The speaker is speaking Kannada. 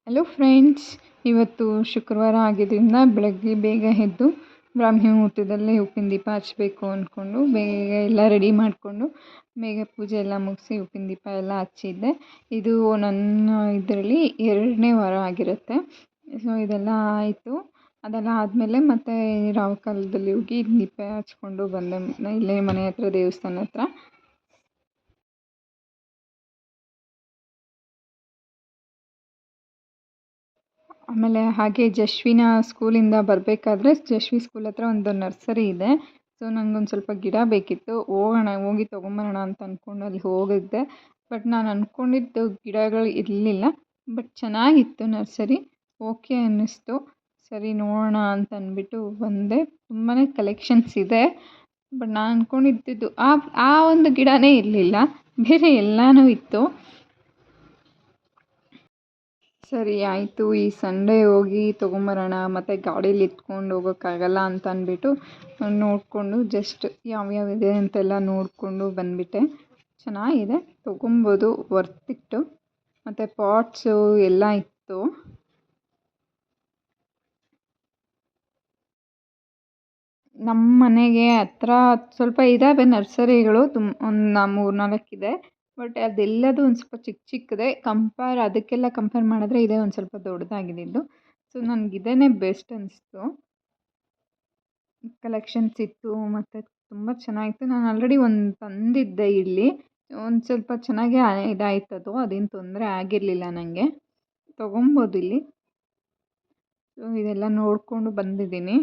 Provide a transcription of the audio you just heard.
ಹಲೋ ಫ್ರೆಂಡ್ಸ್, ಇವತ್ತು ಶುಕ್ರವಾರ ಆಗಿದ್ದರಿಂದ ಬೆಳಗ್ಗೆ ಬೇಗ ಎದ್ದು ಬ್ರಾಹ್ಮಿ ಮುಹೂರ್ತದಲ್ಲೇ ಉಪ್ಪಿನ ದೀಪ ಹಚ್ಚಬೇಕು ಅಂದ್ಕೊಂಡು ಬೇಗ ಎಲ್ಲ ರೆಡಿ ಮಾಡಿಕೊಂಡು ಬೇಗ ಪೂಜೆ ಎಲ್ಲ ಮುಗಿಸಿ ಉಪ್ಪಿನ ದೀಪ ಎಲ್ಲ ಹಚ್ಚಿದ್ದೆ. ಇದು ನನ್ನ ಇದರಲ್ಲಿ 2ನೇ ವಾರ ಆಗಿರುತ್ತೆ. ಸೊ ಇದೆಲ್ಲ ಆಯಿತು. ಅದೆಲ್ಲ ಆದಮೇಲೆ ಮತ್ತೆ ರಾವು ಕಾಲದಲ್ಲಿ ಹೋಗಿ ದೀಪ ಹಚ್ಕೊಂಡು ಬಂದೆ. ಇಲ್ಲೇ ಮನೆ ಹತ್ರ ದೇವಸ್ಥಾನ ಹತ್ರ. ಆಮೇಲೆ ಹಾಗೆ ಜಶ್ವಿನ ಸ್ಕೂಲಿಂದ ಬರಬೇಕಾದ್ರೆ ಜಶ್ವಿ ಸ್ಕೂಲ್ ಹತ್ರ ಒಂದು ನರ್ಸರಿ ಇದೆ. ಸೊ ನನಗೊಂದು ಸ್ವಲ್ಪ ಗಿಡ ಬೇಕಿತ್ತು. ಹೋಗಿ ತೊಗೊಂಬರೋಣ ಅಂತ ಅಂದ್ಕೊಂಡು ಅಲ್ಲಿ ಹೋಗಿದ್ದೆ. ಬಟ್ ನಾನು ಅಂದ್ಕೊಂಡಿದ್ದು ಗಿಡಗಳು ಇರಲಿಲ್ಲ. ಬಟ್ ಚೆನ್ನಾಗಿತ್ತು ನರ್ಸರಿ. ಓಕೆ ಅನ್ನಿಸ್ತು. ಸರಿ ನೋಡೋಣ ಅಂತ ಅಂದ್ಬಿಟ್ಟು ಬಂದೆ. ತುಂಬಾ ಕಲೆಕ್ಷನ್ಸ್ ಇದೆ. ಬಟ್ ನಾನು ಅಂದ್ಕೊಂಡಿದ್ದು ಆ ಒಂದು ಗಿಡನೇ ಇರಲಿಲ್ಲ, ಬೇರೆ ಎಲ್ಲನೂ ಇತ್ತು. ಸರಿ ಆಯಿತು, ಈ ಸಂಡೇ ಹೋಗಿ ತೊಗೊಂಬರೋಣ, ಮತ್ತು ಗಾಡೀಲಿ ಎತ್ಕೊಂಡು ಹೋಗೋಕ್ಕಾಗಲ್ಲ ಅಂತ ಅಂದ್ಬಿಟ್ಟು ನೋಡಿಕೊಂಡು ಜಸ್ಟ್ ಯಾವ್ಯಾವಿದೆ ಅಂತೆಲ್ಲ ನೋಡಿಕೊಂಡು ಬಂದುಬಿಟ್ಟೆ. ಚೆನ್ನಾಗಿದೆ, ತೊಗೊಬೋದು, ವರ್ತಿಟ್ಟು. ಮತ್ತು ಪಾಟ್ಸು ಎಲ್ಲ ಇತ್ತು. ನಮ್ಮ ಮನೆಗೆ ಹತ್ರ ಸ್ವಲ್ಪ ಇದ್ದಾವೆ ನರ್ಸರಿಗಳು, ಒಂದು 3-4 ಇದೆ. ಬಟ್ ಅದೆಲ್ಲದು ಒಂದು ಸ್ವಲ್ಪ ಚಿಕ್ಕ ಚಿಕ್ಕದೆ. ಅದಕ್ಕೆಲ್ಲ ಕಂಪೇರ್ ಮಾಡಿದ್ರೆ ಇದೇ ಒಂದು ಸ್ವಲ್ಪ ದೊಡ್ಡದಾಗಿದ್ದು. ಸೊ ನನಗೆ ಇದೇ ಬೆಸ್ಟ್ ಅನಿಸ್ತು. ಕಲೆಕ್ಷನ್ಸ್ ಇತ್ತು ಮತ್ತು ತುಂಬ ಚೆನ್ನಾಗಿತ್ತು. ನಾನು ಆಲ್ರೆಡಿ ಒಂದು ತಂದಿದ್ದೆ ಇಲ್ಲಿ. ಒಂದು ಸ್ವಲ್ಪ ಚೆನ್ನಾಗೇ ಇದಾಯ್ತದು, ಅದೇನು ತೊಂದರೆ ಆಗಿರಲಿಲ್ಲ ನನಗೆ. ತೊಗೊಬೋದು ಇಲ್ಲಿ. ಸೊ ಇದೆಲ್ಲ ನೋಡಿಕೊಂಡು ಬಂದಿದ್ದೀನಿ.